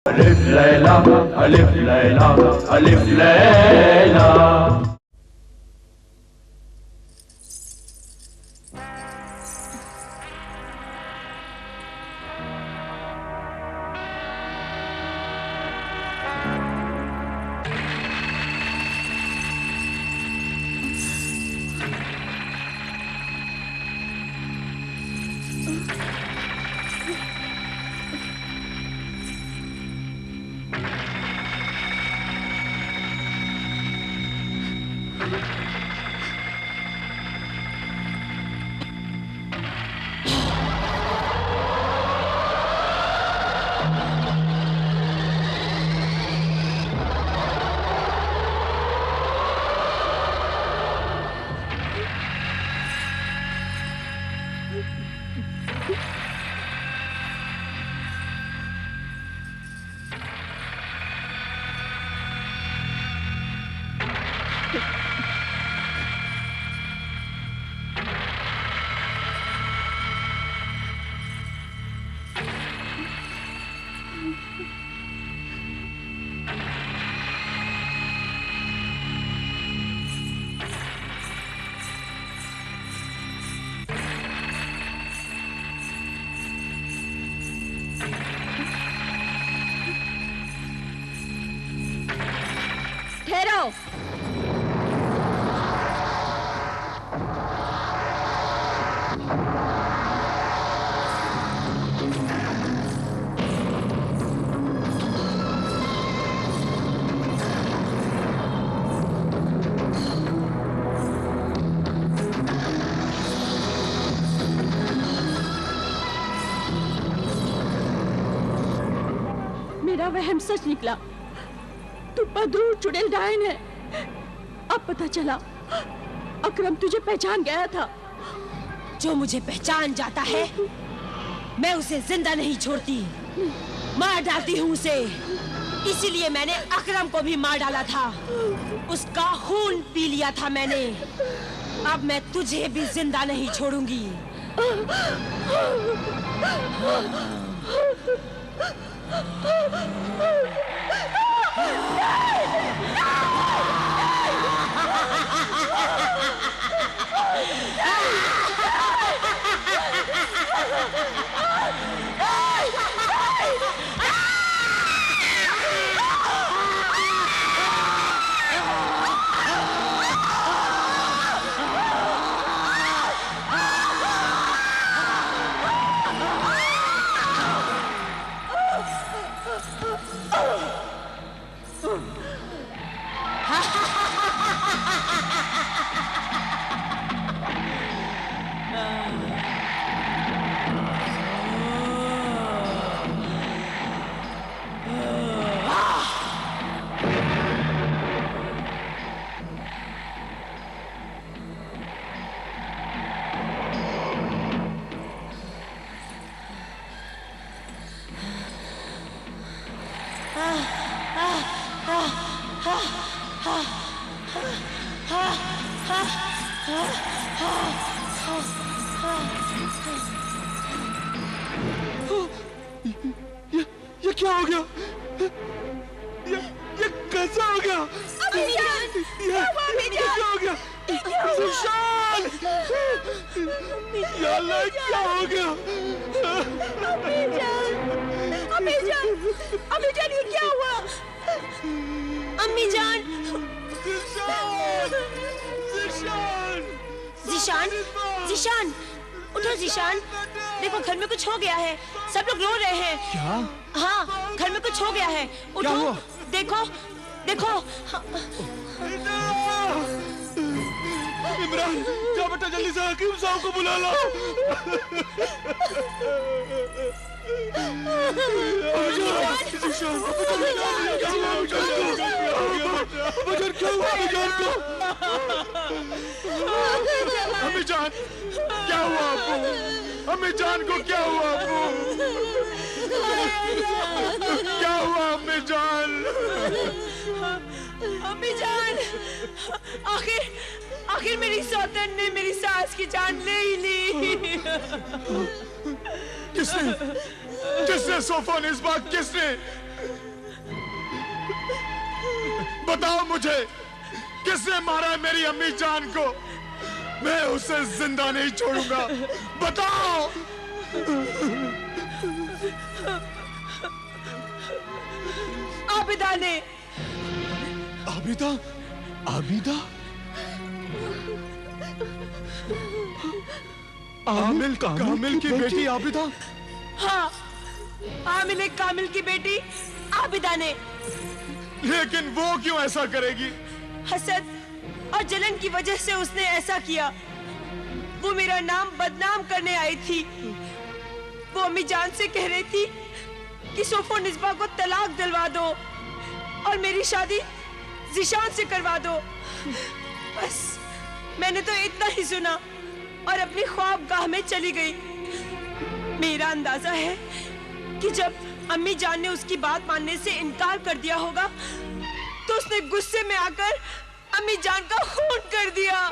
अलिफ लैला अलिफ लैला अलिफ लैला। ठहरो। मेरा वहम सच निकला। तू बदरू चुड़ैल डायन है। अब पता चला अकरम तुझे पहचान गया था। जो मुझे पहचान जाता है मैं उसे जिंदा नहीं छोड़ती, मार डालती हूँ उसे। इसीलिए मैंने अकरम को भी मार डाला था, उसका खून पी लिया था मैंने। अब मैं तुझे भी जिंदा नहीं छोड़ूंगी। ये क्या हो गया? ये कैसा हो गया? ये क्या हो गया? ज़ीशान! या अल्लाह, क्या हो गया? अम्मी जान, ये क्या हुआ? अम्मी जान! ज़ीशान! उठो ज़ीशान! देखो घर में कुछ हो गया है, सब लोग रो रहे हैं। क्या? हाँ, घर में कुछ हो गया है। उठो, देखो, देखो। इमरान, जा बेटा, जल्दी से हकीम साहब को बुला लो। अम्मी जान, क्या हुआ आपको? अम्मी जान को क्या हुआ आपको? क्या हुआ अम्मी जान? अम्मी जान, आखिर मेरी सौतन ने मेरी सास की जान ले ही ली। किसने सोफा ने इस बात किसने? बताओ मुझे, किसने मारा है मेरी अम्मी जान को? मैं उसे जिंदा नहीं छोड़ूंगा, बताओ। आबिदा ने। आबिदा? आबिदा? कामिल की बेटी आबिदा? हाँ, आमिल कामिल की बेटी आबिदा ने। लेकिन वो क्यों ऐसा करेगी? हसद और जलन की वजह से उसने ऐसा किया। वो मेरा नाम बदनाम करने आई थी। वो अम्मी जान से कह रही थी कि सोफो निस्बा को तलाक दिलवा दो और मेरी शादी ज़िशान से करवा दो। बस मैंने तो इतना ही सुना और अपनी ख्वाबगाह में चली गई। मेरा अंदाजा है कि जब अम्मी जान ने उसकी बात मानने से इनकार कर दिया होगा तो उसने गुस्से में आकर अम्मी जान का खून कर दिया।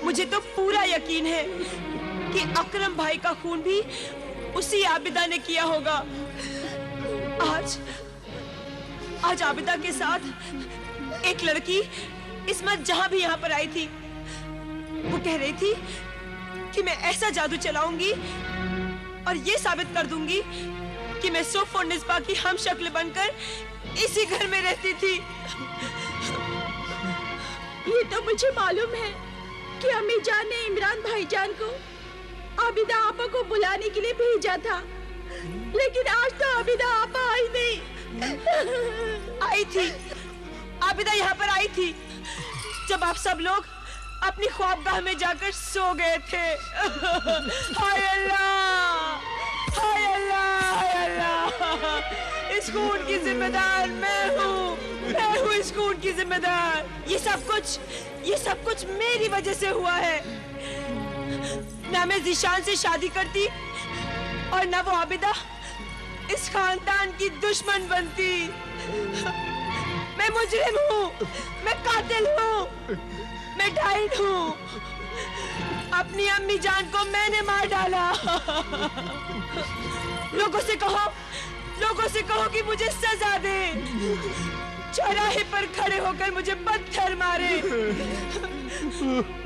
मुझे तो पूरा यकीन है कि अकरम भाई का खून भी उसी आबिदा ने किया होगा। आज आबिदा के साथ एक लड़की इस्मत जहां भी यहाँ पर आई थी। वो कह रही थी कि मैं ऐसा जादू चलाऊंगी और ये साबित कर दूंगी कि मैं सोफ और निस्बा की हम शक्ल बनकर इसी घर में रहती थी। ये तो मुझे मालूम है कि अम्मी जान ने इमरान भाईजान को आबिदा आपा को बुलाने के लिए भेजा था, लेकिन आज तो आबिदा आपा आई नहीं। आई थी, आबिदा यहाँ पर आई थी जब आप सब लोग अपनी ख्वाबगाह में जाकर सो गए थे। हाय अल्लाह, हाय अल्लाह, हाय अल्लाह। इस खून की जिम्मेदार मैं हूँ इस खून की जिम्मेदार। ये सब कुछ मेरी वजह से हुआ है। ना मैं ज़िशान से शादी करती और ना वो आबिदा इस खानदान की दुश्मन बनती। मैं मुजरिम हूँ, मैं कातिल हूँ, मैं डाइन हूँ। अपनी अम्मी जान को मैंने मार डाला। लोगों से कहो कि मुझे सजा दे। चौराहे पर खड़े होकर मुझे पत्थर मारे।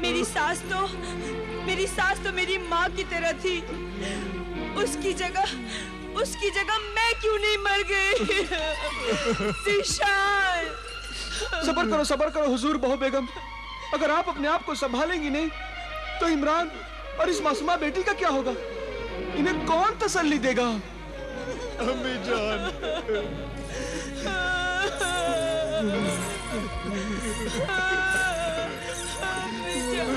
मेरी सास तो मेरी माँ की तरह थी। उसकी जगह मैं क्यों नहीं मर गई? ज़िशान। सबर करो हुजूर बहू बेगम। अगर आप अपने आप को संभालेंगी नहीं तो इमरान और इस मासूमा बेटी का क्या होगा? इन्हें कौन तसल्ली देगा? अम्मी जान,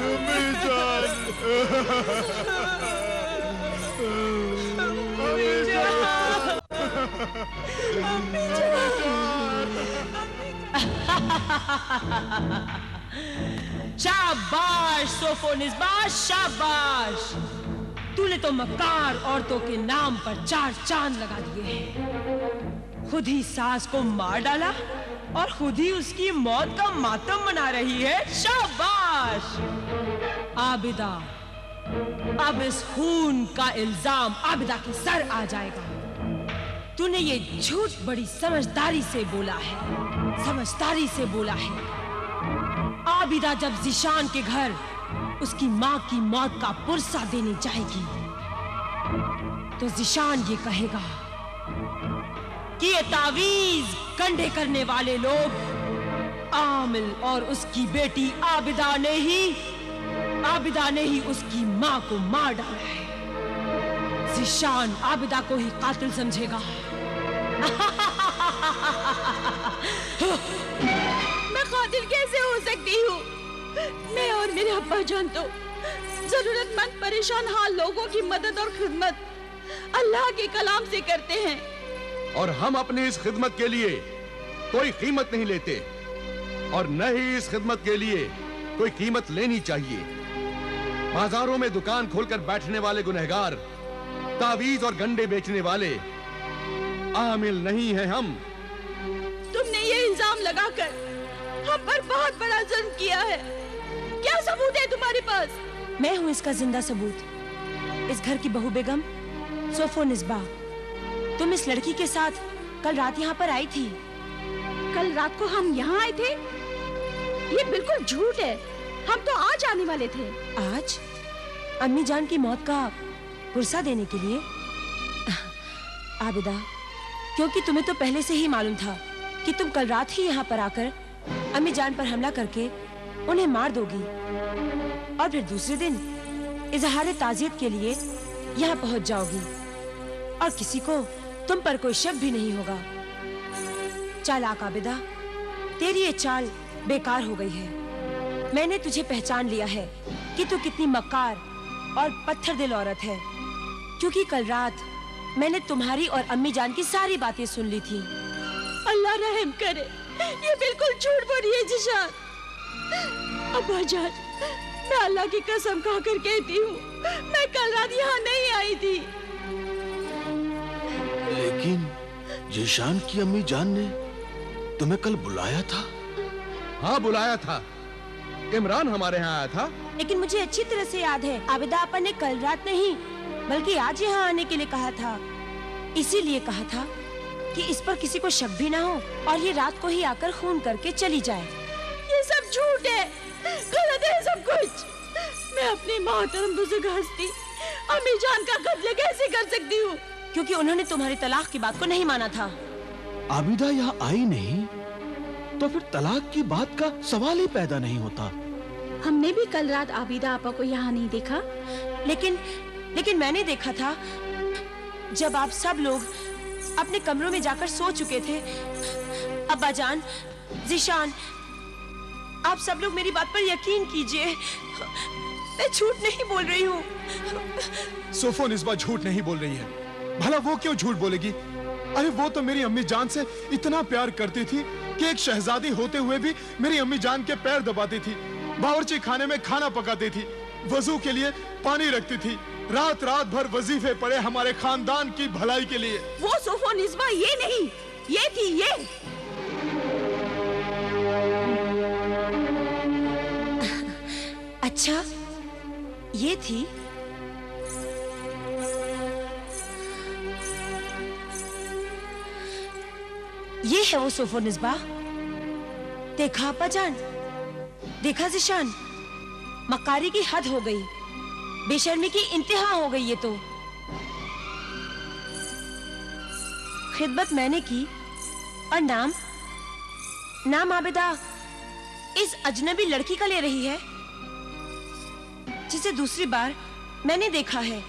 अम्मी जान, शाबाश सोफो निस्बा, शाबाश। तूने तो मक्कार औरतों के नाम पर 4 चांद लगा दिए हैं। खुद ही सास को मार डाला और खुद ही उसकी मौत का मातम मना रही है। शाबाश आबिदा। अब इस खून का इल्जाम आबिदा के सर आ जाएगा। तूने ये झूठ बड़ी समझदारी से बोला है। आबिदा जब ज़िशान के घर उसकी माँ की मौत का पुरसा देने जाएगी तो ज़िशान ये कहेगा कि ये तावीज कंधे करने वाले लोग आमिल और उसकी बेटी आबिदा ने ही उसकी माँ को मार डाला है। ज़िशान आबिदा को ही कातिल समझेगा। मैं कातिल कैसे हो सकती हूँ? मैं और मेरे अब्बा जान तो जरूरतमंद परेशान हाल लोगों की मदद और खिदमत अल्लाह के कलाम से करते हैं, और हम अपनी इस खिदमत के लिए कोई कीमत नहीं लेते और न ही इस खिदमत के लिए कोई कीमत लेनी चाहिए। बाजारों में दुकान खोलकर बैठने वाले गुनहगार, तावीज और गंडे बेचने वाले आमिल नहीं हैं हम। तुमने ये इल्जाम लगाकर हम पर बहुत बड़ा जुल्म किया है। क्या सबूत है तुम्हारे पास? मैं हूँ इसका जिंदा सबूत। इस घर की बहू बेगम सोफोनिस्बा, तुम इस लड़की के साथ कल रात यहाँ पर आई थी। कल रात को हम यहाँ आए थे? ये बिल्कुल झूठ है। हम तो आज आने वाले थे। आज? अम्मी जान की मौत का पुरसा देने के लिए? आबिदा, क्योंकि तुम्हें तो पहले से ही मालूम था कि तुम कल रात ही यहाँ पर आकर अम्मी जान पर हमला करके उन्हें मार दोगी और फिर दूसरे दिन इजहार ताज़ियत के लिए यहाँ पहुँच जाओगी और किसी को तुम पर कोई शक भी नहीं होगा। चालाक आबिदा, तेरी ये चाल बेकार हो गई है। मैंने तुझे पहचान लिया है कि तू कितनी मक्कार और पत्थर दिल औरत है, क्योंकि कल रात मैंने तुम्हारी और अम्मी जान की सारी बातें सुन ली थी। अल्लाह रहम करे, ये बिल्कुल झूठ बोल रही है जिशान। अब्बा जान, मैं अल्लाह की कसम खाकर कहती हूँ, मैं कल रात यहाँ नहीं आई थी। लेकिन जीशान की अम्मी जान ने तुम्हें कल बुलाया था। हाँ, बुलाया था। इमरान हमारे यहाँ आया था। लेकिन मुझे अच्छी तरह से याद है, आबिदा आपा ने कल रात नहीं बल्कि आज यहाँ आने के लिए कहा था। इसीलिए कहा था कि इस पर किसी को शक भी ना हो और ये रात को ही आकर खून करके चली जाए। ये सब झूठ है, गलत है सब कुछ। मैं अपनी मोहतरम बुजुर्ग हस्ती अम्मी जान का कत्ल कैसे कर सकती हूँ? क्योंकि उन्होंने तुम्हारी तलाक की बात को नहीं माना था। आबिदा यहाँ आई नहीं तो फिर तलाक की बात का सवाल ही पैदा नहीं होता। हमने भी कल रात आबिदा आपा को यहाँ नहीं देखा। लेकिन मैंने देखा था जब आप सब लोग अपने कमरों में जाकर सो चुके थे। अब्बा जान, जीशान, आप सब लोग मेरी बात पर यकीन कीजिए, मैं झूठ नहीं बोल रही हूँ। सोफोनिस्बा झूठ नहीं बोल रही है। भला वो क्यों झूठ बोलेगी? अरे वो तो मेरी अम्मी जान से इतना प्यार करती थी कि एक शहजादी होते हुए भी मेरी अम्मी जान के पैर दबाती थी, बावर्ची खाने में खाना पकाती थी, वजू के लिए पानी रखती थी, रात रात भर वजीफे पड़े हमारे खानदान की भलाई के लिए। वो सोफोनिस्बा ये नहीं, ये थी ये। अच्छा, ये थी? ये है वो सोफोनिस्बा। देखा अब्बा जान, देखा जीशान, मक्कारी की हद हो गई, बेशर्मी की इंतहा हो गई। ये तो खिदमत मैंने की और नाम आबिदा इस अजनबी लड़की का ले रही है जिसे दूसरी बार मैंने देखा है।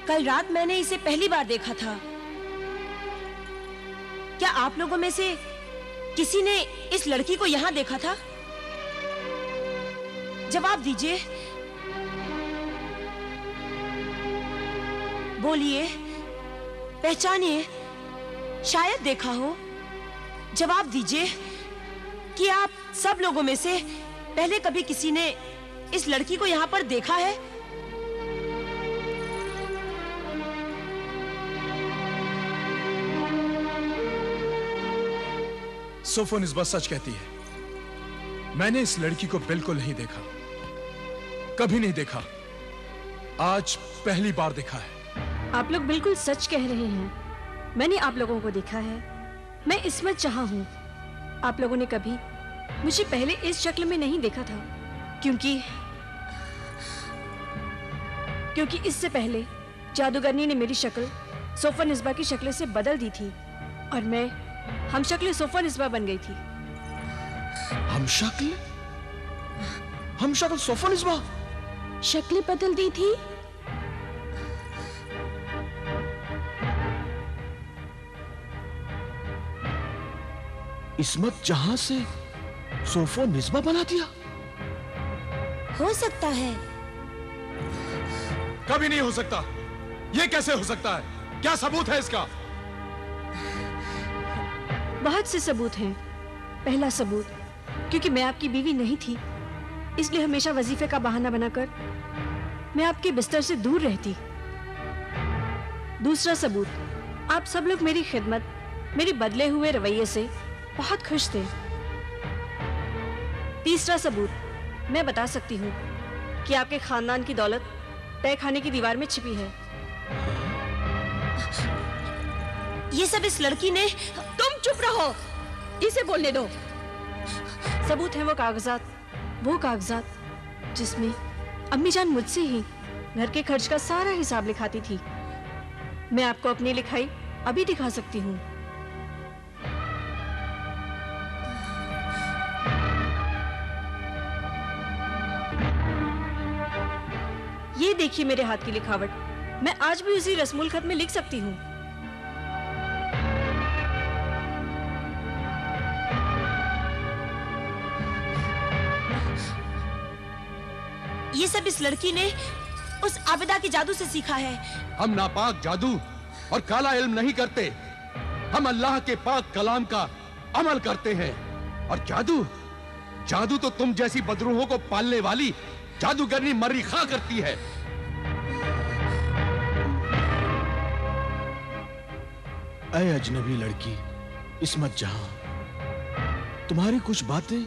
कल रात मैंने इसे पहली बार देखा था। क्या आप लोगों में से किसी ने इस लड़की को यहाँ देखा था? जवाब दीजिए, बोलिए, पहचानिए, शायद देखा हो। जवाब दीजिए कि आप सब लोगों में से पहले कभी किसी ने इस लड़की को यहाँ पर देखा है? सोफोनिस्बा सच कहती है, मैंने इस लड़की को बिल्कुल नहीं देखा, कभी नहीं देखा, आज पहली बार देखा है। आप लोग बिल्कुल सच कह रहे हैं, मैंने आप लोगों को देखा है। मैं इस्मत जहां हूँ। आप लोगों ने कभी मुझे पहले इस शक्ल में नहीं देखा था, क्योंकि इससे पहले जादूगरनी ने मेरी शक्ल सोफोनिस्बा की शक्ल से बदल दी थी और मैं हम शक्ल सोफोनिस्बा बन गई थी। हम शक्ल सोफोनिस्बा? शक्लें बदल दी थी? इस्मत जहां से सोफोनिस्बा बना दिया? हो सकता है। कभी नहीं हो सकता। ये कैसे हो सकता है? क्या सबूत है इसका? बहुत से सबूत हैं। पहला सबूत, क्योंकि मैं आपकी बीवी नहीं थी, इसलिए हमेशा वजीफे का बहाना बनाकर मैं आपके बिस्तर से दूर रहती। दूसरा सबूत, आप सब लोग मेरी खिदमत, मेरे बदले हुए रवैये से बहुत खुश थे। तीसरा सबूत, मैं बता सकती हूँ कि आपके खानदान की दौलत तय खाने की दीवार में छिपी है। ये सब इस लड़की ने। तुम चुप रहो, इसे बोलने दो। सबूत है वो कागजात जिसमें अम्मी जान मुझसे ही घर के खर्च का सारा हिसाब लिखाती थी। मैं आपको अपनी लिखाई अभी दिखा सकती हूँ। ये देखिए मेरे हाथ की लिखावट। मैं आज भी उसी रस्मुल खत में लिख सकती हूँ। ये सब इस लड़की ने उस आबिदा के जादू से सीखा है। हम नापाक जादू और काला इल्म नहीं करते, हम अल्लाह के पाक कलाम का अमल करते हैं। और जादू तो तुम जैसी बदरूहों को पालने वाली जादूगरनी मर्री खां करती है। ऐ अजनबी लड़की इस्मत जहां, तुम्हारी कुछ बातें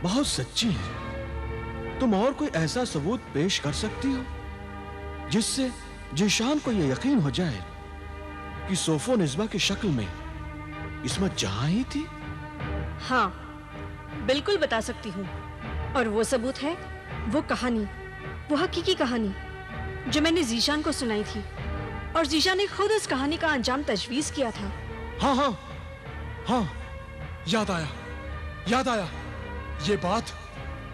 बहुत सच्ची हैं। तुम और कोई ऐसा सबूत पेश कर सकती हो जिससे जीशान को यह यकीन हो जाए कि सोफो निस्बा की शक्ल में इस्मत जहां ही थी? हाँ, बिल्कुल बता सकती हूँ। और वो सबूत है वो कहानी, वो हकीकी कहानी जो मैंने जीशान को सुनाई थी। और जीशान ने खुद उस कहानी का अंजाम तजवीज किया था। हाँ हाँ हाँ, याद आया।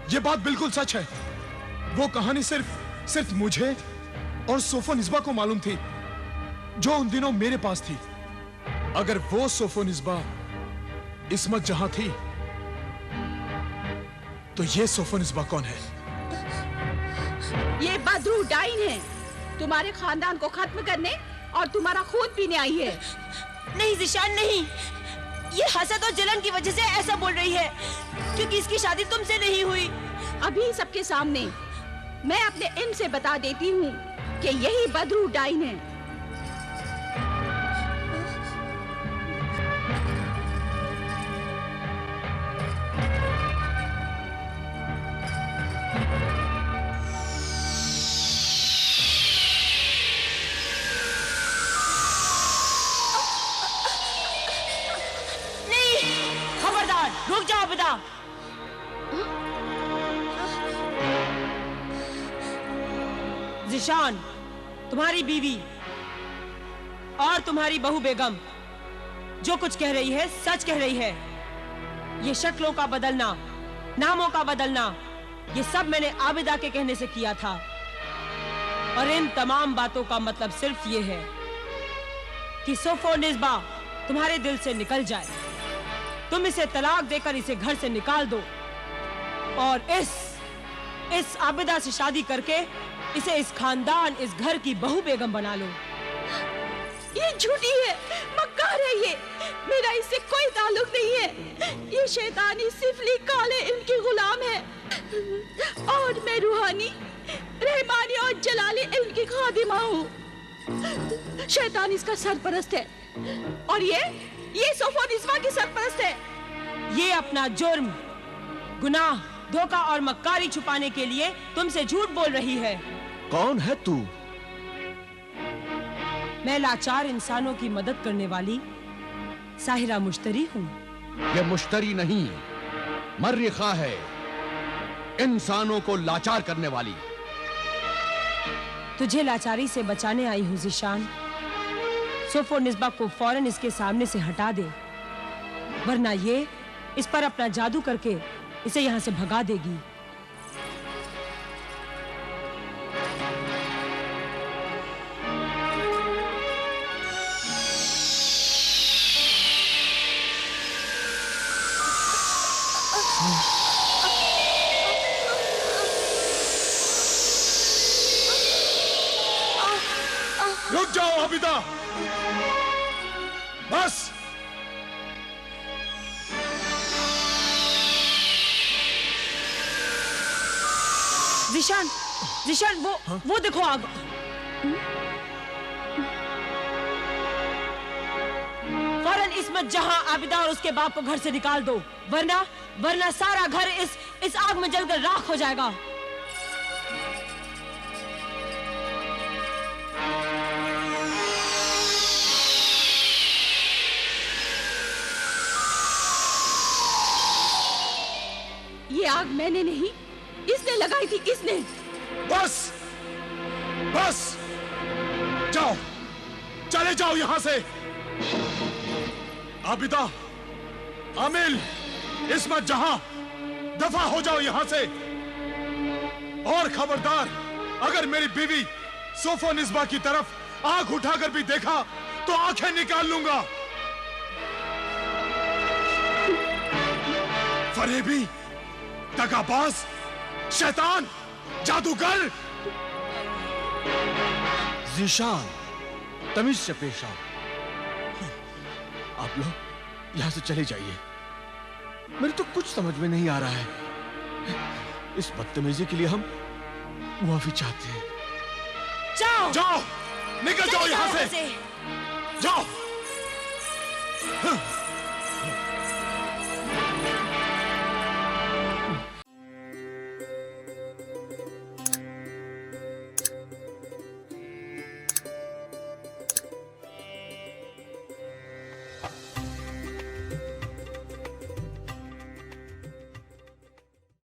ये बात बिल्कुल सच है। वो कहानी सिर्फ मुझे और सोफो निस्बा को मालूम थी, जो उन दिनों मेरे पास थी। अगर वो सोफो निस्बा इस्मत जहां थी, तो ये सोफो निस्बा कौन है? ये बदरू डाइन है, तुम्हारे खानदान को खत्म करने और तुम्हारा खून पीने आई है। नहीं जीशान नहीं, ये हसद और जलन की वजह से ऐसा बोल रही है, क्योंकि इसकी शादी तुमसे नहीं हुई। अभी सबके सामने मैं अपने इल्म से बता देती हूँ कि यही बदरू डाइन है। नहीं, खबरदार, रुक जाओ आबिदा। जीशान, तुम्हारी बीवी और तुम्हारी बहू बेगम जो कुछ कह रही है सच कह रही है। ये शक्लों का बदलना, नामों का बदलना, ये सब मैंने आबिदा के कहने से किया था। और इन तमाम बातों का मतलब सिर्फ ये है कि सोफो निस्बा तुम्हारे दिल से निकल जाए। तुम इसे तलाक देकर इसे घर से निकाल दो और इस आबिदा से शादी करके इसे इस खानदान, इस घर की बहू बेगम बना लो। ये झूठी है, मक्कार है ये। मेरा इससे कोई ताल्लुक नहीं है। ये शैतानी सिफली काले इनकी गुलाम है और मैं रूहानी, रहमानी और जलाली इल्म की खादिमा हूँ। शैतान इसका सरपरस्त है और ये सोफो निस्बा की सरपरस्त है। ये अपना जुर्म, गुनाह, धोखा और मक्कारी छुपाने के लिए तुमसे झूठ बोल रही है। कौन है तू? मैं लाचार इंसानों की मदद करने वाली साहिरा मुश्तरी हूँ। ये मुश्तरी नहीं, मर्रिखा है, इंसानों को लाचार करने वाली। तुझे लाचारी से बचाने आई हूँ जीशान। सोफो निस्बा को फौरन इसके सामने से हटा दे, वरना ये इस पर अपना जादू करके इसे यहाँ से भगा देगी। रुक जाओ आबिदा, बस। जीशान, वो देखो आग। फौरन इस्मत जहां, आबिदा और उसके बाप को घर से निकाल दो, वरना सारा घर इस आग में जलकर राख हो जाएगा। आग मैंने नहीं, इसने लगाई थी। इसने। बस बस, जाओ, चले जाओ यहां से। आबिदा, आमिल, इस्मत जहां, दफा हो जाओ यहां से। और खबरदार, अगर मेरी बीवी सोफो निस्बा की तरफ आंख उठाकर भी देखा तो आंखें निकाल लूंगा। फरेबी, दगाबाज, शैतान, जादूगर। जीशान, तमीज से पेश आओ। आप लोग यहां से चले जाइए। मेरे तो कुछ समझ में नहीं आ रहा है। इस बदतमीजी के लिए हम मुआफी चाहते हैं। जाओ, जाओ, निकल जाओ यहां से। जाओ।